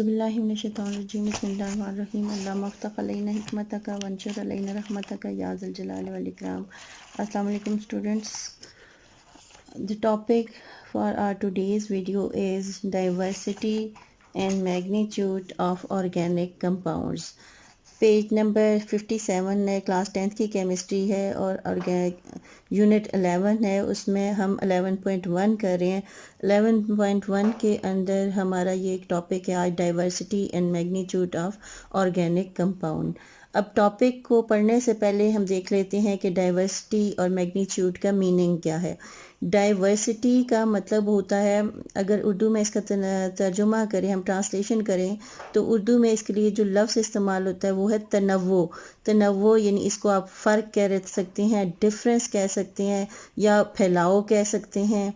औज़ुबिल्लाहिमिनश्शैतानिर्रजीम बिस्मिल्लाहिर्रहमानिर्रहीम अल्लाहुम्मा अफ़्तह अलैना हिकमतक वंशुर अलैना रहमतक या ज़ल जलाल वल इकराम। अस्सलाम वालेकुम students. The topic for our today's video is diversity and magnitude of organic compounds. Page number 57 है, क्लास 10th की केमिस्ट्री है और यूनिट 11 है, उसमें हम 11.1 कर रहे हैं। 11.1 के अंदर हमारा ये एक टॉपिक है आज, diversity and magnitude of organic compound. अब टॉपिक को पढ़ने से पहले हम देख लेते हैं कि डाइवर्सिटी और मैग्नीट्यूड का मीनिंग क्या है। डाइवर्सिटी का मतलब होता है, अगर उर्दू में इसका तर्जुमा करें, हम ट्रांसलेशन करें तो उर्दू में इसके लिए जो लफ्ज़ इस्तेमाल होता है वो है तनव्वो। तनव्वो यानी इसको आप फ़र्क कह सकते हैं, डिफरेंस कह सकते हैं या फैलाव कह सकते हैं।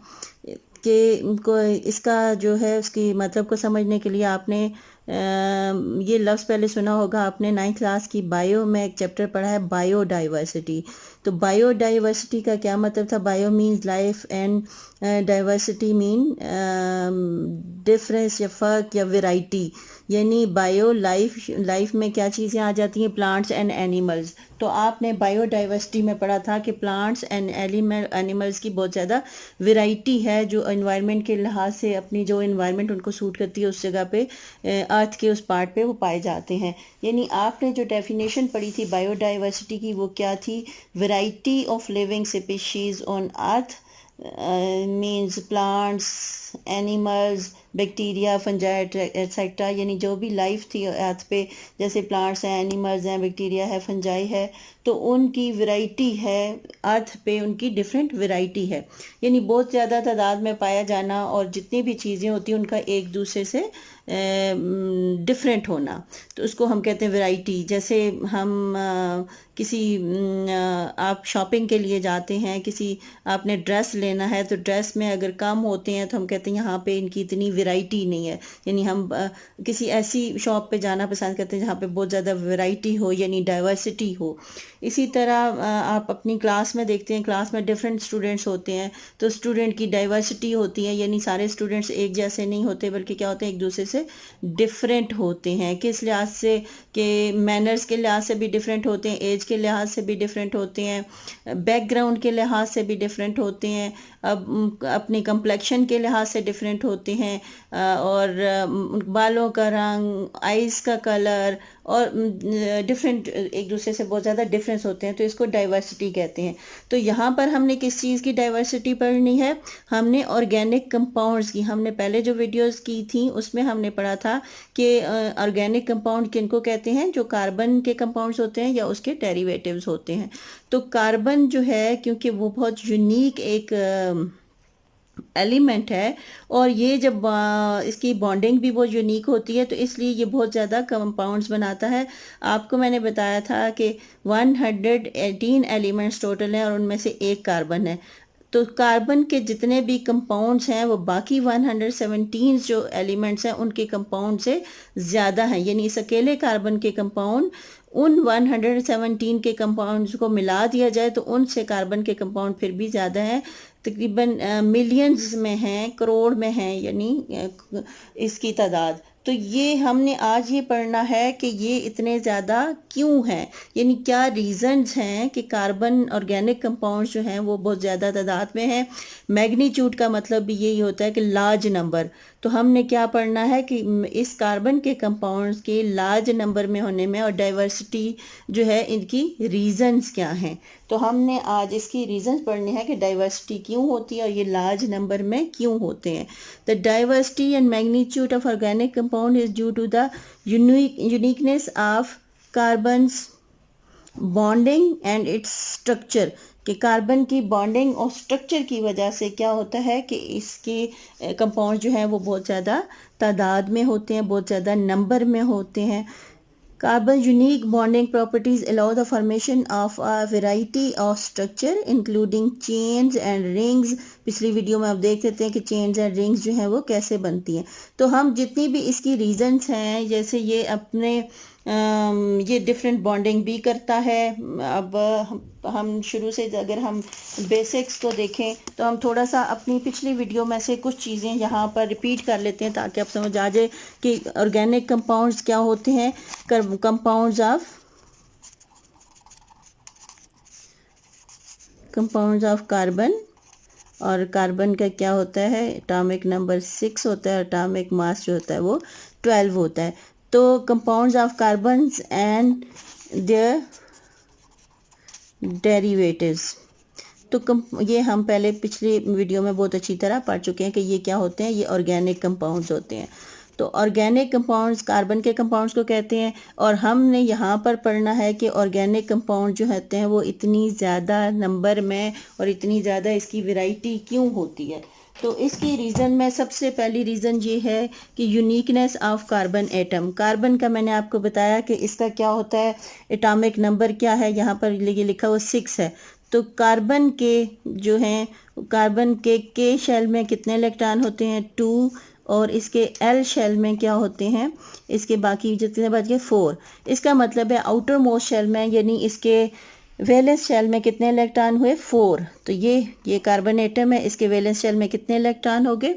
कि इसका जो है उसकी मतलब को समझने के लिए आपने ये लफ्ज़ पहले सुना होगा, आपने 9th क्लास की बायो में एक चैप्टर पढ़ा है बायोडाइवर्सिटी। तो बायोडाइवर्सिटी का क्या मतलब था? Bio means life and diversity mean difference या फ़र्क या वेराइटी। यानी बायो लाइफ में क्या चीज़ें आ जाती हैं? Plants and animals. तो आपने बायोडाइवर्सिटी में पढ़ा था कि प्लांट्स एंड एनिमल्स की बहुत ज़्यादा वेराइटी है, जो एनवायरनमेंट के लिहाज से अपनी जो एनवायरनमेंट उनको सूट करती है उस जगह पे, अर्थ के उस पार्ट पे वो पाए जाते हैं। यानी आपने जो डेफिनेशन पढ़ी थी बायोडाइवर्सिटी की वो क्या थी? Variety of living species on earth means plants, animals, bacteria, fungi etcetera. यानी जो भी लाइफ थी अर्थ पे, जैसे प्लांट्स हैं, एनिमल्स हैं, बैक्टीरिया है, फंजाई है, तो उनकी वैरायटी है अर्थ पे, उनकी डिफरेंट वैरायटी है। यानी बहुत ज़्यादा तादाद में पाया जाना और जितनी भी चीज़ें होती हैं उनका एक दूसरे से डिफरेंट होना, तो उसको हम कहते हैं वैरायटी। जैसे हम किसी आप शॉपिंग के लिए जाते हैं, किसी आपने ड्रेस लेना है तो ड्रेस में अगर कम होते हैं तो हम कहते हैं यहाँ पे इनकी इतनी वैरायटी नहीं है। यानी हम किसी ऐसी शॉप पे जाना पसंद करते हैं जहाँ पे बहुत ज़्यादा वैरायटी हो, यानी डाइवर्सिटी हो। इसी तरह आप अपनी क्लास में देखते हैं, क्लास में डिफरेंट स्टूडेंट्स होते हैं तो स्टूडेंट की डाइवर्सिटी होती है, यानी सारे स्टूडेंट्स एक जैसे नहीं होते बल्कि क्या होते हैं, एक दूसरे से डिफरेंट होते हैं। किस लिहाज से? कि मैनर्स के लिहाज से भी डिफरेंट होते हैं, एज के लिहाज से भी डिफरेंट होते हैं, बैकग्राउंड के लिहाज से भी डिफरेंट होते हैं, अब अपनी कंप्लेक्शन के लिहाज से डिफरेंट होते हैं, और बालों का रंग, आइज़ का कलर और डिफरेंट, एक दूसरे से बहुत ज़्यादा डिफरेंस होते हैं, तो इसको डाइवर्सिटी कहते हैं। तो यहाँ पर हमने किस चीज़ की डाइवर्सिटी पढ़नी है? हमने ऑर्गेनिक कंपाउंड्स की। हमने पहले जो वीडियोस की थी उसमें हमने पढ़ा था कि ऑर्गेनिक कंपाउंड किनको कहते हैं? जो कार्बन के कंपाउंड्स होते हैं या उसके डेरिवेटिव्स होते हैं। तो कार्बन जो है, क्योंकि वो बहुत यूनिक एक एलिमेंट है और ये जब इसकी बॉन्डिंग भी बहुत यूनिक होती है तो इसलिए ये बहुत ज़्यादा कंपाउंड्स बनाता है। आपको मैंने बताया था कि 118 एलिमेंट्स टोटल हैं और उनमें से एक कार्बन है। तो कार्बन के जितने भी कंपाउंड्स हैं वो बाकी 117 जो एलिमेंट्स हैं उनके कंपाउंड से ज़्यादा हैं। यानी इस अकेले कार्बन के कंपाउंड उन 117 के कंपाउंड्स को मिला दिया जाए तो उनसे कार्बन के कंपाउंड फिर भी ज़्यादा हैं, तकरीबन मिलियंस में हैं, करोड़ में हैं, यानी इसकी तादाद। तो ये हमने आज ये पढ़ना है कि ये इतने ज़्यादा क्यों हैं, यानी क्या रीज़न्स हैं कि कार्बन ऑर्गेनिक कंपाउंड्स जो हैं वो बहुत ज़्यादा तादाद में हैं। मैग्नीट्यूड का मतलब भी यही होता है कि लार्ज नंबर। तो हमने क्या पढ़ना है कि इस कार्बन के कंपाउंड्स के लार्ज नंबर में होने में और डाइवर्सिटी जो है इनकी रीज़न्स क्या हैं। तो हमने आज इसकी रीज़न्स पढ़ने हैं कि डाइवर्सिटी क्यों होती है और ये लार्ज नंबर में क्यों होते हैं। The diversity and magnitude of organic compound is due to the uniqueness of carbon's bonding and its structure. कि कार्बन की बॉन्डिंग और स्ट्रक्चर की वजह से क्या होता है कि इसके कंपाउंड जो हैं वो बहुत ज़्यादा तादाद में होते हैं, बहुत ज़्यादा नंबर में होते हैं। Carbon unique bonding properties allow the formation of a variety of structure including chains and rings। पिछली वीडियो में आप देख सकते हैं कि chains and rings जो हैं वो कैसे बनती हैं। तो हम जितनी भी इसकी रीजंस हैं, जैसे ये अपने ये डिफरेंट बॉन्डिंग भी करता है। अब हम शुरू से अगर हम बेसिक्स को देखें तो हम थोड़ा सा अपनी पिछली वीडियो में से कुछ चीज़ें यहाँ पर रिपीट कर लेते हैं ताकि आप समझ आ जाए कि ऑर्गेनिक कंपाउंड्स क्या होते हैं। कंपाउंड्स ऑफ कार्बन, और कार्बन का क्या होता है, एटॉमिक नंबर 6 होता है, एटॉमिक मास जो होता है वो 12 होता है। तो compounds of carbon and their derivatives, तो ये हम पहले पिछली वीडियो में बहुत अच्छी तरह पढ़ चुके हैं कि ये क्या होते हैं, ये ऑर्गेनिक कंपाउंड्स होते हैं। तो ऑर्गेनिक कंपाउंड्स कार्बन के कंपाउंड्स को कहते हैं, और हमने यहाँ पर पढ़ना है कि ऑर्गेनिक कंपाउंड जो होते हैं वो इतनी ज़्यादा नंबर में और इतनी ज़्यादा इसकी वैरायटी क्यों होती है। तो इसकी रीज़न में सबसे पहली रीज़न ये है कि uniqueness of carbon atom. Carbon का मैंने आपको बताया कि इसका क्या होता है, एटॉमिक नंबर क्या है, यहाँ पर ये लिखा हुआ 6 है। तो कार्बन के जो हैं, कार्बन के शेल में कितने इलेक्ट्रॉन होते हैं, 2, और इसके एल शेल में क्या होते हैं, इसके बाकी जितने बच गए 4। इसका मतलब है आउटर मोस्ट शेल में यानी इसके वैलेंस शेल में कितने इलेक्ट्रॉन हुए, 4। तो ये कार्बन एटम है, इसके वैलेंस शेल में कितने इलेक्ट्रॉन हो गए,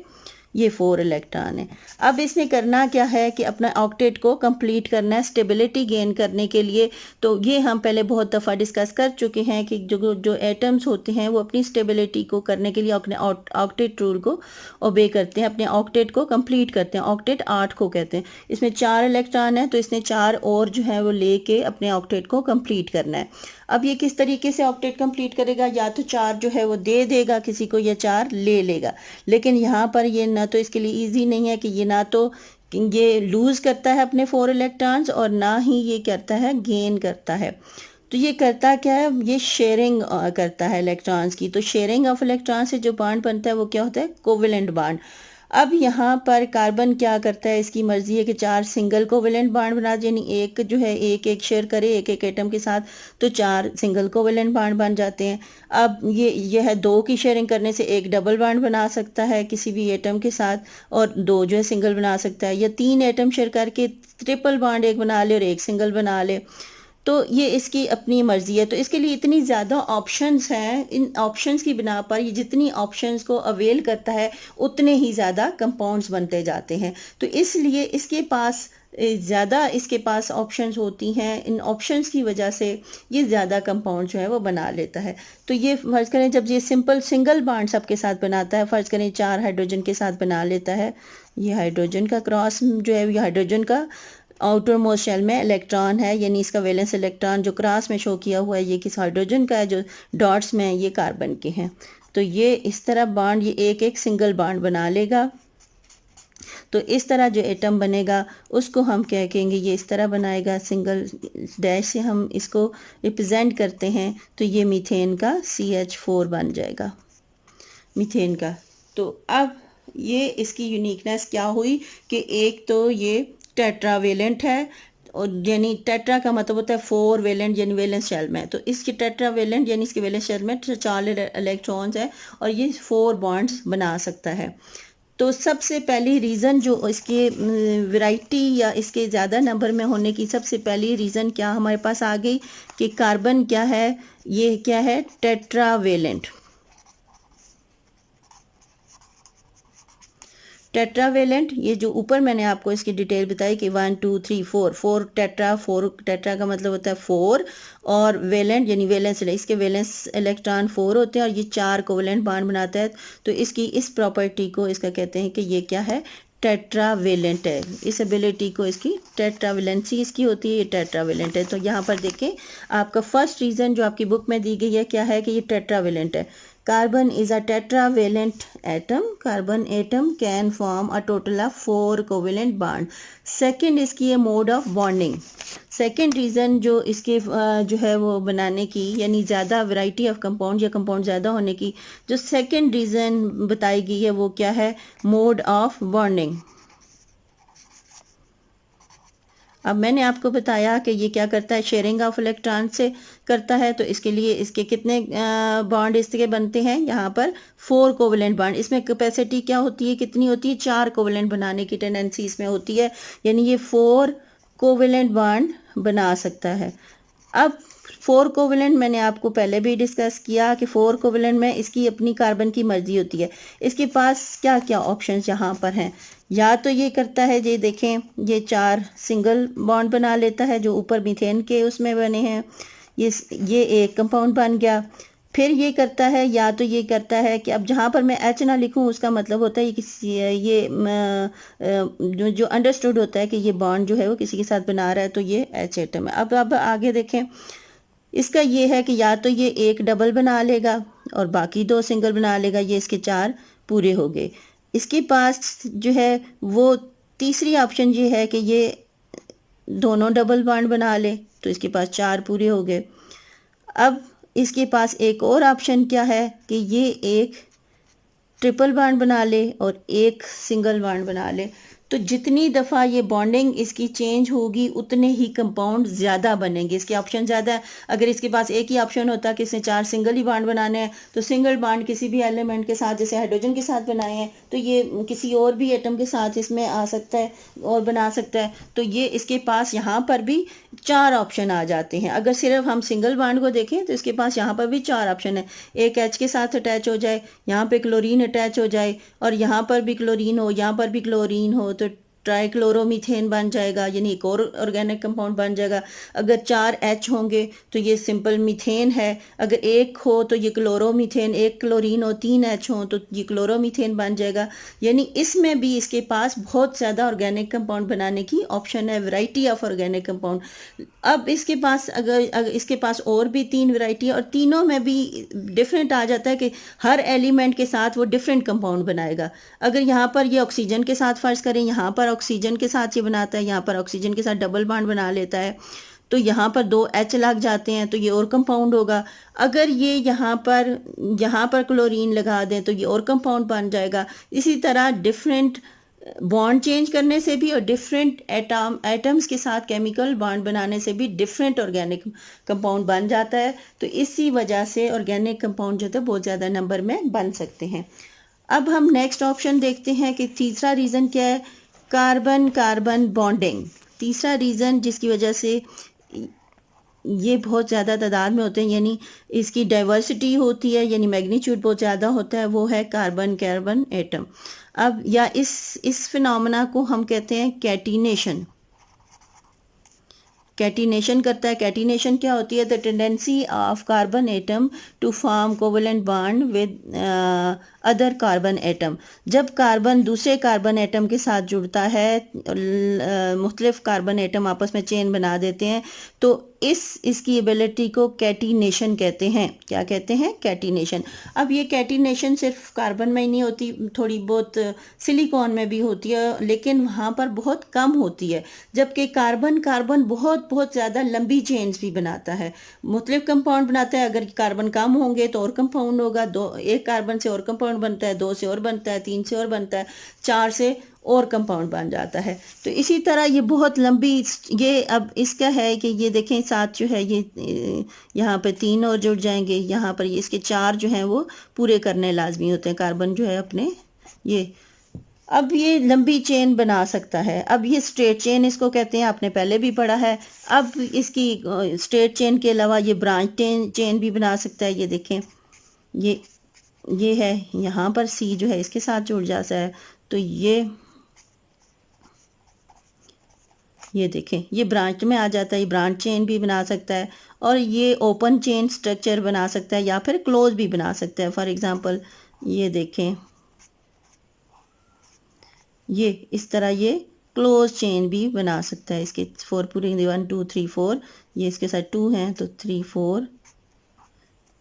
ये 4 इलेक्ट्रॉन है। अब इसने करना क्या है कि अपना ऑक्टेट को कंप्लीट करना है स्टेबिलिटी गेन करने के लिए। तो ये हम पहले बहुत दफ़ा डिस्कस कर चुके हैं कि जो एटम्स होते हैं वो अपनी स्टेबिलिटी को करने के लिए अपने ऑक्टेट रूल को ओबे करते हैं, अपने ऑक्टेट को कंप्लीट करते हैं। ऑक्टेट 8 को कहते हैं। इसमें 4 इलेक्ट्रॉन है तो इसने 4 और जो है वो लेके अपने ऑक्टेट को कंप्लीट करना है। अब ये किस तरीके से ऑक्टेट कंप्लीट करेगा, या तो 4 जो है वो दे देगा किसी को या 4 ले लेगा। लेकिन यहाँ पर ये ना तो इसके लिए इजी नहीं है कि ये ना तो ये लूज करता है अपने 4 इलेक्ट्रॉन्स और ना ही ये करता है गेन करता है। तो ये करता क्या है, ये शेयरिंग करता है इलेक्ट्रॉन्स की। तो शेयरिंग ऑफ इलेक्ट्रॉन से जो बॉन्ड बनता है वो क्या होता है, कोवेलेंट बॉन्ड। अब यहाँ पर कार्बन क्या करता है, इसकी मर्जी है कि 4 सिंगल कोवेलेंट बॉन्ड बना दे, यानी एक जो है एक शेयर करे एक एटम के साथ, तो 4 सिंगल कोवेलेंट बॉन्ड बन जाते हैं। अब ये है 2 की शेयरिंग करने से एक डबल बॉन्ड बना सकता है किसी भी एटम के साथ, और 2 जो है सिंगल बना सकता है, या 3 एटम शेयर करके ट्रिपल बॉन्ड एक बना ले और एक सिंगल बना ले। तो ये इसकी अपनी मर्जी है। तो इसके लिए इतनी ज़्यादा ऑप्शंस हैं, इन ऑप्शंस की बिना पर ये जितनी ऑप्शंस को अवेल करता है उतने ही ज़्यादा कंपाउंड्स बनते जाते हैं। तो इसलिए इसके पास ज़्यादा इसके पास ऑप्शंस होती हैं, इन ऑप्शंस की वजह से ये ज़्यादा कंपाउंड जो है वो बना लेता है। तो ये फ़र्ज़ करें जब ये सिंपल सिंगल बॉन्ड सबके साथ बनाता है, फ़र्ज़ करें 4 हाइड्रोजन के साथ बना लेता है, ये हाइड्रोजन का क्रॉस जो है ये हाइड्रोजन का आउटर मोस्ट शेल में इलेक्ट्रॉन है, यानी इसका वैलेंस इलेक्ट्रॉन जो क्रॉस में शो किया हुआ है ये किस हाइड्रोजन का है, जो डॉट्स में ये कार्बन के हैं। तो ये इस तरह बॉन्ड ये एक एक सिंगल बॉन्ड बना लेगा। तो इस तरह जो एटम बनेगा उसको हम क्या कहेंगे, ये इस तरह बनाएगा, सिंगल डैश से हम इसको रिप्रेजेंट करते हैं। तो ये मीथेन का CH4 बन जाएगा, मीथेन का। तो अब ये इसकी यूनिकनेस क्या हुई कि एक तो ये टेट्रावेलेंट है, और यानी टेट्रा का मतलब होता है 4 वेलेंट, यानी वैलेंस शेल में। तो इसके टेट्रावेलेंट यानी इसके वैलेंस शेल में 4 इलेक्ट्रॉन्स है और ये 4 बॉन्ड्स बना सकता है। तो सबसे पहली रीज़न जो इसके वैरायटी या इसके ज़्यादा नंबर में होने की सबसे पहली रीज़न क्या हमारे पास आ गई कि कार्बन क्या है, ये क्या है, टेट्रावेलेंट। टेट्रावेलेंट, ये जो ऊपर मैंने आपको इसकी डिटेल बताई कि 1 2 3 4 टेट्रा का मतलब होता है 4, और वेलेंट यानी वैलेंस, इसके वैलेंस इलेक्ट्रॉन 4 होते हैं और ये 4 कोवेलेंट बॉन्ड बनाता है। तो इसकी इस प्रॉपर्टी को इसका कहते हैं कि ये क्या है, टेट्रावेलेंट है। इस एबिलिटी को इसकी टेट्रावेलेंसी इसकी होती है, ये टेट्रावेलेंट है। तो यहाँ पर देखें आपका फर्स्ट रीज़न जो आपकी बुक में दी गई है क्या है कि ये टेट्रावेलेंट है। Carbon is a tetravalent atom. Carbon atom can form a total of 4 covalent bond. Second इसकी है mode of bonding. Second reason जो इसके जो है वो बनाने की यानी ज़्यादा वैरायटी ऑफ कंपाउंड या कंपाउंड ज़्यादा होने की जो सेकेंड रीज़न बताई गई है वो क्या है, मोड ऑफ बॉन्डिंग। अब मैंने आपको बताया कि ये क्या करता है, शेयरिंग ऑफ इलेक्ट्रॉन से करता है। तो इसके लिए इसके कितने बॉन्ड इसके बनते हैं, यहाँ पर 4 कोवेलेंट बॉन्ड। इसमें कैपेसिटी क्या होती है, कितनी होती है, 4 कोवेलेंट बनाने की टेंडेंसी इसमें होती है, यानी ये 4 कोवेलेंट बॉन्ड बना सकता है। अब 4 कोवेलेंट मैंने आपको पहले भी डिस्कस किया कि 4 कोवेलेंट में इसकी अपनी कार्बन की मर्जी होती है। इसके पास क्या क्या ऑप्शंस यहाँ पर हैं, या तो ये करता है, ये देखें, ये 4 सिंगल बॉन्ड बना लेता है जो ऊपर मीथेन के उसमें बने हैं, ये एक कंपाउंड बन गया। फिर ये करता है, या तो ये करता है कि अब जहाँ पर मैं एच ना लिखूँ उसका मतलब होता है ये किसी जो अंडरस्टूड होता है कि ये बॉन्ड जो है वो किसी के साथ बना रहा है, तो ये एच एटम है। अब आगे देखें, इसका ये है कि या तो ये एक डबल बना लेगा और बाकी 2 सिंगल बना लेगा, ये इसके 4 पूरे हो गए। इसके पास जो है वो तीसरी ऑप्शन ये है कि ये दोनों डबल बॉन्ड बना ले, तो इसके पास 4 पूरे हो गए। अब इसके पास एक और ऑप्शन क्या है कि ये एक ट्रिपल बॉन्ड बना ले और एक सिंगल बॉन्ड बना ले। तो जितनी दफ़ा ये बॉन्डिंग इसकी चेंज होगी उतने ही कंपाउंड ज़्यादा बनेंगे, इसके ऑप्शन ज़्यादा है। अगर इसके पास एक ही ऑप्शन होता कि इसने 4 सिंगल ही बॉन्ड बनाने हैं, तो सिंगल बॉन्ड किसी भी एलिमेंट के साथ, जैसे हाइड्रोजन के साथ बनाए हैं, तो ये किसी और भी एटम के साथ इसमें आ सकता है और बना सकता है। तो ये इसके पास यहाँ पर भी 4 ऑप्शन आ जाते हैं। अगर सिर्फ हम सिंगल बॉन्ड को देखें तो इसके पास यहाँ पर भी 4 ऑप्शन है। एक एच के साथ अटैच हो जाए, यहाँ पे क्लोरीन अटैच हो जाए, और यहाँ पर भी क्लोरीन हो, यहाँ पर भी क्लोरीन हो, तो ट्राइक्लोरोमीथेन बन जाएगा, यानी एक और ऑर्गेनिक कंपाउंड बन जाएगा। अगर 4 एच होंगे तो ये सिंपल मीथेन है। अगर एक हो तो ये क्लोरोमीथेन, एक क्लोरीन हो, 3 एच हो तो ये क्लोरोमीथेन बन जाएगा। यानी इसमें भी इसके पास बहुत ज़्यादा ऑर्गेनिक कंपाउंड बनाने की ऑप्शन है, वैरायटी ऑफ ऑर्गेनिक कंपाउंड। अब इसके पास अगर इसके पास और भी 3 वैरायटी, और तीनों में भी डिफरेंट आ जाता है कि हर एलिमेंट के साथ वो डिफरेंट कंपाउंड बनाएगा। अगर यहाँ पर ये ऑक्सीजन के साथ फर्ज करें, यहाँ पर ऑक्सीजन के साथ ये बनाता है, यहाँ पर ऑक्सीजन के साथ डबल बॉन्ड बना लेता है, तो यहाँ पर 2 एच लग जाते हैं, तो ये और कंपाउंड होगा। अगर ये यहाँ पर क्लोरीन लगा दें तो ये और कंपाउंड बन जाएगा। इसी तरह डिफरेंट बॉन्ड चेंज करने से भी और डिफरेंट एटम्स के साथ केमिकल बॉन्ड बनाने से भी डिफरेंट ऑर्गेनिक कंपाउंड बन जाता है। तो इसी वजह से ऑर्गेनिक कंपाउंड जो है बहुत ज़्यादा नंबर में बन सकते हैं। अब हम नेक्स्ट ऑप्शन देखते हैं कि तीसरा रीज़न क्या है, कार्बन कार्बन बॉन्डिंग। तीसरा रीज़न जिसकी वजह से ये बहुत ज़्यादा तादाद में होते हैं, यानी इसकी डाइवर्सिटी होती है, यानी मैग्नीट्यूड बहुत ज़्यादा होता है, वो है कार्बन कार्बन एटम। अब या इस फिनोमेना को हम कहते हैं कैटिनेशन। कैटिनेशन करता है। कैटिनेशन क्या होती है? The tendency of carbon atom to form covalent bond with other carbon atom. जब कार्बन दूसरे कार्बन एटम के साथ जुड़ता है, मुख्तलिफ कार्बन एटम आपस में चेन बना देते हैं, तो इसकी एबिलिटी को कैटिनेशन कहते हैं। क्या कहते हैं? कैटिनेशन। अब ये कैटिनेशन सिर्फ कार्बन में ही नहीं होती, थोड़ी बहुत सिलिकॉन में भी होती है, लेकिन वहाँ पर बहुत कम होती है। जबकि कार्बन कार्बन बहुत बहुत ज़्यादा लंबी चेन्स भी बनाता है, मुख्तलिफ कंपाउंड बनाता है। अगर कार्बन कम होंगे तो और कंपाउंड होगा, एक कार्बन से और कंपाउंड बनता है, 2 से और बनता है, 3 से और बनता है, 4 से और कंपाउंड बन जाता है। तो इसी तरह ये बहुत लंबी, ये अब इसका है कि ये देखें साथ जो है ये यहाँ पे 3 और जुड़ जाएंगे, यहाँ पर इसके 4 जो हैं वो पूरे करने लाजमी होते हैं कार्बन जो है अपने ये। अब ये लंबी चेन बना सकता है। अब ये स्ट्रेट चेन इसको कहते हैं, आपने पहले भी पढ़ा है। अब इसकी स्ट्रेट चेन के अलावा ये ब्रांच चेन भी बना सकता है। ये देखें, ये है, यहाँ पर सी जो है इसके साथ जुड़ जाता है, तो ये देखें ये ब्रांच में आ जाता है। ये ब्रांच चेन भी बना सकता है, और ये ओपन चेन स्ट्रक्चर बना सकता है, या फिर क्लोज भी बना सकता है। फॉर एग्जांपल ये देखें, ये इस तरह ये क्लोज चेन भी बना सकता है। इसके 4 पूरे 1 2 3 4, ये इसके साथ 2 हैं तो 3 4,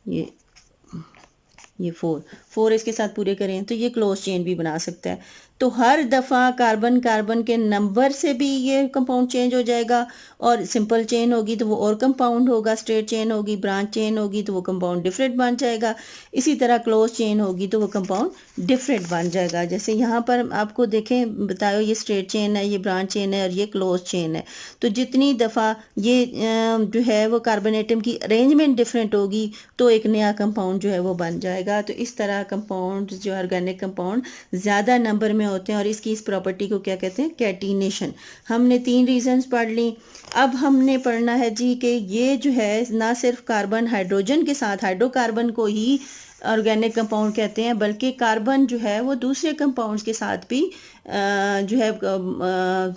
ये 4 इसके साथ पूरे करें तो ये क्लोज चेन भी बना सकता है। तो हर दफ़ा कार्बन कार्बन के नंबर से भी ये कंपाउंड चेंज हो जाएगा, और सिंपल चेन होगी तो वो और कंपाउंड होगा, स्ट्रेट चेन होगी, ब्रांच चेन होगी तो वो कंपाउंड डिफरेंट बन जाएगा। इसी तरह क्लोज चेन होगी तो वो कंपाउंड डिफरेंट बन जाएगा। जैसे यहाँ पर आपको देखें बताओ, ये स्ट्रेट चेन है, ये ब्रांच चेन है, और ये क्लोज चेन है। तो जितनी दफ़ा ये जो है वो कार्बन एटम की अरेंजमेंट डिफरेंट होगी तो एक नया कंपाउंड जो है वो बन जाएगा। जाएगा। तो इस तरह कंपाउंड जो ऑर्गेनिक कंपाउंड ज़्यादा नंबर में होते हैं और इसकी इस प्रॉपर्टी को क्या कहते हैं, कैटिनेशन। हमने 3 रीजंस पढ़ ली। अब हमने पढ़ना है जी कि ये जो है ना सिर्फ कार्बन हाइड्रोजन के साथ, हाइड्रोकार्बन को ही ऑर्गेनिक कंपाउंड कहते हैं, बल्कि कार्बन जो है वो दूसरे कंपाउंड्स के साथ भी जो है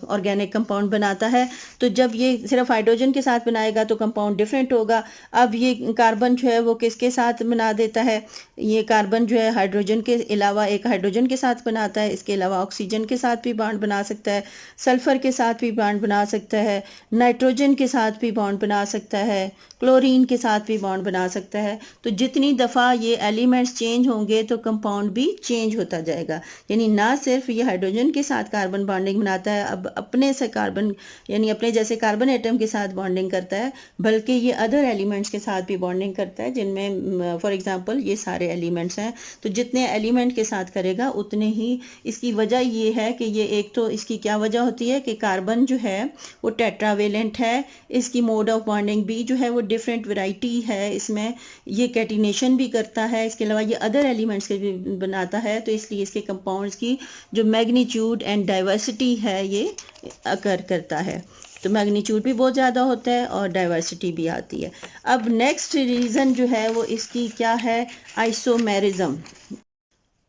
ऑर्गेनिक कंपाउंड बनाता है। तो जब ये सिर्फ हाइड्रोजन के साथ बनाएगा तो कंपाउंड डिफरेंट होगा। अब ये कार्बन जो है वो किसके साथ बना देता है, ये कार्बन जो है हाइड्रोजन के अलावा एक हाइड्रोजन के साथ बनाता है, इसके अलावा ऑक्सीजन के साथ भी बॉन्ड बना सकता है, सल्फर के साथ भी बॉन्ड बना सकता है, नाइट्रोजन के साथ भी बॉन्ड बना सकता है, क्लोरीन के साथ भी बॉन्ड बना सकता है। तो जितनी दफ़ा ये एलिमेंट्स चेंज होंगे तो कंपाउंड भी चेंज होता जाएगा। यानी ना सिर्फ ये हाइड्रोजन के साथ कार्बन बॉन्डिंग बनाता है, अब अपने से कार्बन यानी अपने जैसे कार्बन एटम के साथ बॉन्डिंग करता है, बल्कि ये अदर एलिमेंट्स के साथ भी बॉन्डिंग करता है, जिनमें फॉर एग्जांपल ये सारे एलिमेंट्स हैं। तो जितने एलिमेंट के साथ करेगा उतने ही, इसकी वजह ये है कि ये एक तो इसकी क्या वजह होती है कि कार्बन जो है वो टेट्रावेलेंट है, इसकी मोड ऑफ बॉन्डिंग भी जो है वो डिफरेंट वैरायटी है, इसमें ये कैटिनेशन भी करता है, इसके अलावा ये अदर एलिमेंट्स के भी बनाता है। तो इसलिए इसके कंपाउंड्स की जो मैग्नीट्यूड एंड डाइवर्सिटी है ये अकर करता है। तो मैग्नीट्यूड भी बहुत ज़्यादा होता है और डाइवर्सिटी भी आती है। अब नेक्स्ट रीज़न जो है वो इसकी क्या है, आइसोमेरिज्म।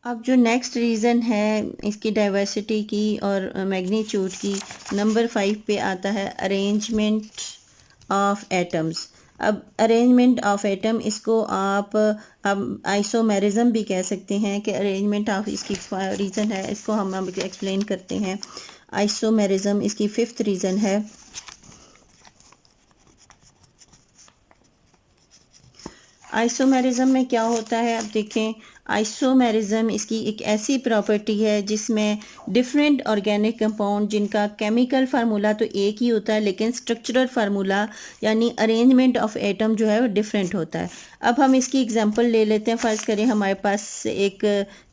अब जो नेक्स्ट रीज़न है इसकी डाइवर्सिटी की और मैग्नीट्यूड की, नंबर 5 पे आता है अरेंजमेंट ऑफ एटम्स। अब अरेंजमेंट ऑफ एटम, इसको आप अब आइसोमेरिज्म भी कह सकते हैं कि अरेंजमेंट ऑफ इसकी रीज़न है, इसको हम अब एक्सप्लेन करते हैं। आइसोमेरिज्म इसकी 5th रीज़न है। आइसोमेरिज्म में क्या होता है, अब देखें, आइसोमेरिज्म इसकी एक ऐसी प्रॉपर्टी है जिसमें डिफरेंट ऑर्गेनिक कंपाउंड जिनका केमिकल फार्मूला तो एक ही होता है लेकिन स्ट्रक्चरल फार्मूला यानी अरेंजमेंट ऑफ एटम जो है वो डिफरेंट होता है। अब हम इसकी एग्जांपल ले लेते हैं। फ़र्ज़ करें हमारे पास एक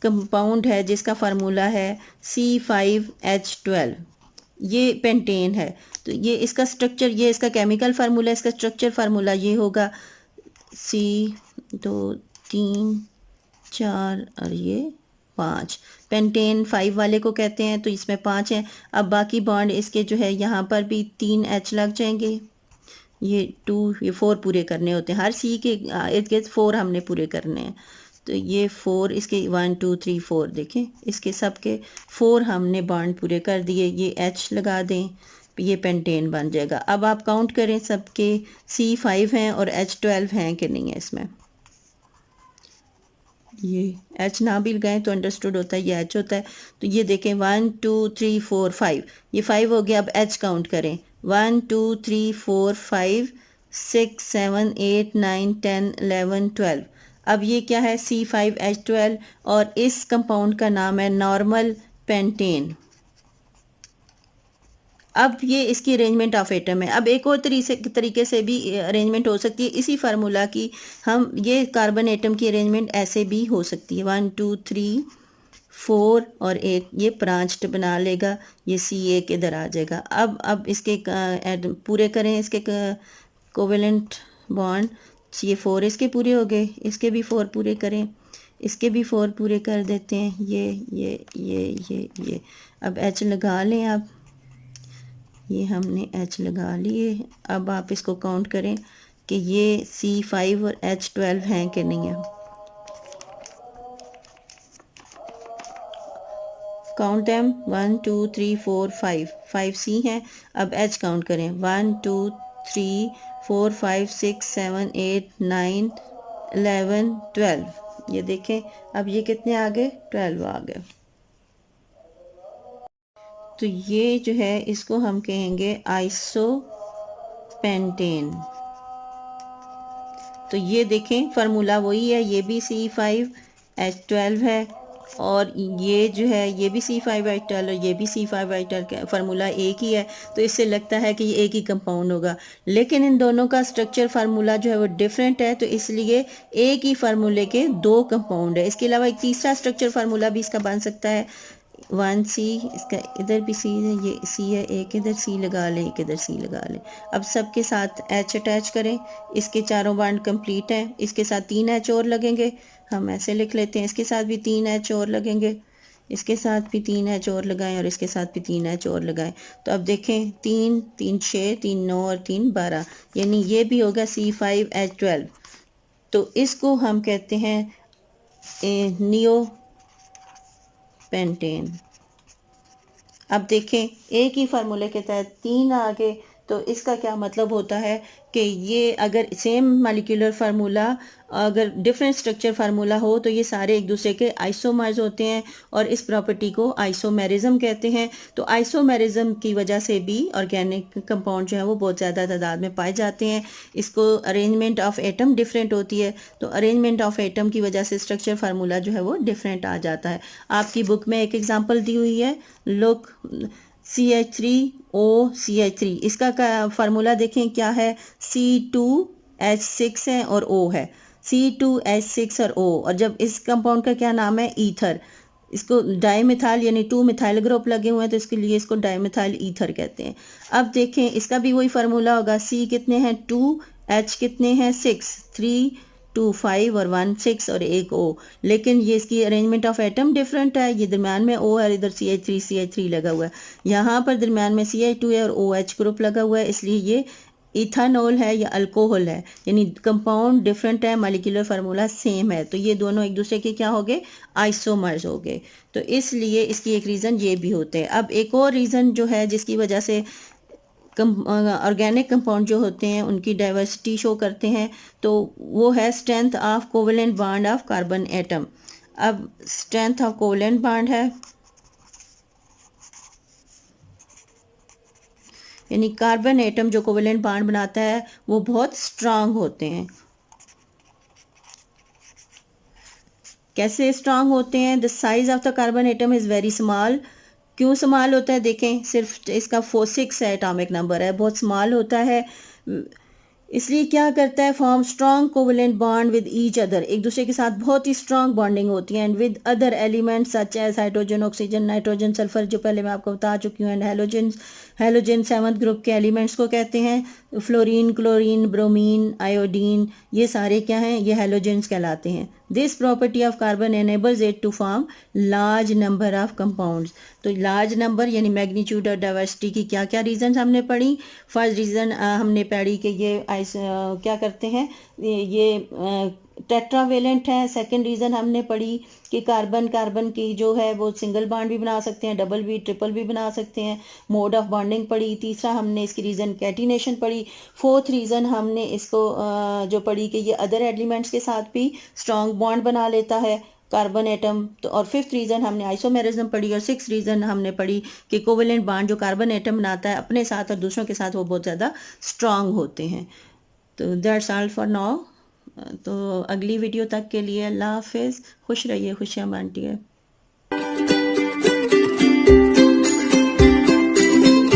कंपाउंड है जिसका फार्मूला है C5H12, ये पेंटेन है। तो ये इसका स्ट्रक्चर, ये इसका केमिकल फार्मूला, इसका स्ट्रक्चर फार्मूला ये होगा C2 3 4 और ये 5। पेंटेन 5 वाले को कहते हैं, तो इसमें 5 है। अब बाकी बॉन्ड इसके जो है यहाँ पर भी 3 H लग जाएंगे, ये 2, ये 4 पूरे करने होते हैं। हर C के इर्द गिर्द 4 हमने पूरे करने हैं। तो ये 4 इसके 1 2 3 4 देखें, इसके सब के 4 हमने बॉन्ड पूरे कर दिए। ये H लगा दें, ये पेंटेन बन जाएगा। अब आप काउंट करें सबके C5 हैं और H12 हैं कि नहीं है इसमें। ये H ना भी लगाएं तो अंडरस्टूड होता है, ये H होता है। तो ये देखें 1 2 3 4 5, ये 5 हो गया। अब H काउंट करें, 1 2 3 4 5 6 7 8 9 10 11 12। अब ये क्या है, C5H12 और इस कंपाउंड का नाम है नॉर्मल पेंटेन। अब ये इसकी अरेंजमेंट ऑफ एटम है। अब एक और तरीके से भी अरेंजमेंट हो सकती है इसी फार्मूला की। हम ये कार्बन एटम की अरेंजमेंट ऐसे भी हो सकती है, 1 2 3 4 और एक ये ब्रांच्ड बना लेगा, ये CA के इधर आ जाएगा। अब इसके पूरे करें, इसके कोवेलेंट बॉन्ड। ये 4 इसके पूरे हो गए, इसके भी 4 पूरे करें, इसके भी 4 पूरे कर देते हैं। ये अब H लगा लें आप, ये हमने H लगा लिए। अब आप इसको काउंट करें कि ये C5 और H12 हैं कि नहीं है। काउंट देम, 1 2 3 4 5 C हैं। अब H काउंट करें, 1 2 3 4 5 6 7 8 9 11 12। ये देखें, अब ये कितने आ गए, 12 आ गए। तो ये जो है इसको हम कहेंगे आइसोपेंटेन। तो ये देखें फार्मूला वही है, ये भी C5H12 है और ये जो है ये भी C5H12 और ये भी C5H12 फार्मूला एक ही है। तो इससे लगता है कि ये एक ही कंपाउंड होगा, लेकिन इन दोनों का स्ट्रक्चर फार्मूला जो है वो डिफरेंट है। तो इसलिए एक ही फार्मूले के 2 कंपाउंड है। इसके अलावा एक तीसरा स्ट्रक्चर फार्मूला भी इसका बन सकता है। 1 सी, इसका इधर भी सी है, ये सी है, एक इधर सी लगा लें, एक इधर सी लगा लें। अब सबके साथ एच अटैच करें, इसके चारों बॉन्ड कंप्लीट हैं, इसके साथ 3 एच और लगेंगे, हम ऐसे लिख लेते हैं, इसके साथ भी 3 एच और लगेंगे, इसके साथ भी 3 एच और लगाएं और इसके साथ भी 3 एच और लगाएं। तो अब देखें 3 3 6 3 9 और 3 12, यानी ये भी होगा C5H12। तो इसको हम कहते हैं नियो पेंटेन। अब देखें एक ही फार्मूले के तहत 3 आ गए, तो इसका क्या मतलब होता है कि ये अगर सेम मॉलिक्यूलर फार्मूला, अगर डिफरेंट स्ट्रक्चर फार्मूला हो तो ये सारे एक दूसरे के आइसोमर्स होते हैं और इस प्रॉपर्टी को आइसोमेरिज्म कहते हैं। तो आइसोमेरिज्म की वजह से भी ऑर्गेनिक कंपाउंड जो है वो बहुत ज़्यादा तादाद में पाए जाते हैं। इसको अरेंजमेंट ऑफ एटम डिफरेंट होती है, तो अरेंजमेंट ऑफ एटम की वजह से स्ट्रक्चर फार्मूला जो है वो डिफरेंट आ जाता है। आपकी बुक में एक एग्जाम्पल दी हुई है, लुक CH3OCH3, इसका फार्मूला देखें क्या है, C2H6 है और O है, C2H6 और O। और जब इस कंपाउंड का क्या नाम है, ईथर, इसको डाइमिथाइल यानी 2 मिथाइल ग्रुप लगे हुए हैं तो इसके लिए इसको डाइमिथाइल ईथर कहते हैं। अब देखें इसका भी वही फार्मूला होगा, C कितने हैं 2, H कितने हैं 6, 3 2 5 और 1 6 और एक O, लेकिन ये इसकी अरेंजमेंट ऑफ एटम डिफरेंट है, ये दरम्यान में O है, इधर CH3 लगा हुआ है, यहाँ पर दरम्यान में CH2 है और OH ग्रुप लगा हुआ है, इसलिए ये इथानॉल है या अल्कोहल है, यानी कंपाउंड डिफरेंट है, मॉलिक्यूलर फार्मूला सेम है, तो ये दोनों एक दूसरे के क्या हो गए, आइसोमर्स हो गए। तो इसलिए इसकी एक रीज़न ये भी होते हैं। अब एक और रीज़न जो है जिसकी वजह से ऑर्गेनिक कंपाउंड जो होते हैं उनकी डाइवर्सिटी शो करते हैं, तो वो है strength of covalent bond of carbon atom. अब स्ट्रेंथ ऑफ कोवेलेंट बॉन्ड है, यानी कार्बन एटम जो कोवेलेंट बॉन्ड बनाता है वो बहुत स्ट्रांग होते हैं। कैसे स्ट्रांग होते हैं, the size of the carbon atom is very small. क्यों स्मॉल होता है, देखें सिर्फ इसका 6 है, एटॉमिक नंबर है, बहुत स्मॉल होता है, इसलिए क्या करता है, form strong covalent bond with each other, एक दूसरे के साथ बहुत ही स्ट्रॉन्ग बॉन्डिंग होती है, and with other elements such as hydrogen, oxygen, nitrogen, sulphur, जो पहले मैं आपको बता चुकी हूँ, एंड हेलोजन 7th ग्रुप के एलिमेंट्स को कहते हैं, फ्लोरीन, क्लोरीन, ब्रोमीन, आयोडीन, ये सारे क्या हैं, ये हेलोजेंस कहलाते हैं। This property of carbon enables it to form large number of compounds. तो लार्ज नंबर यानी मैग्नीट्यूड और डाइवर्सिटी की क्या क्या रीजन हमने पढ़ी। फर्स्ट रीजन हमने पढ़ी कि ये क्या करते हैं, ये टेट्रावेलेंट है। सेकंड रीजन हमने पढ़ी कि कार्बन की जो है वो सिंगल बॉन्ड भी बना सकते हैं, डबल भी, ट्रिपल भी बना सकते हैं। मोड ऑफ बॉन्डिंग पढ़ी। तीसरा हमने इसकी रीजन कैटिनेशन पढ़ी। फोर्थ रीजन हमने इसको जो पढ़ी कि ये अदर एलिमेंट्स के साथ भी स्ट्रॉन्ग बॉन्ड बना लेता है कार्बन एटम। तो और फिफ्थ रीजन हमने आइसोमेरिज्म पढ़ी। और सिक्स रीजन हमने पढ़ी कि कोवेलेंट बॉन्ड जो कार्बन एटम बनाता है अपने साथ और दूसरों के साथ वो बहुत ज़्यादा स्ट्रांग होते हैं। तो दैट्स ऑल फॉर नाउ। तो अगली वीडियो तक के लिए अल्लाह हाफिज़। खुश रहिए, खुशियाँ बांटिए।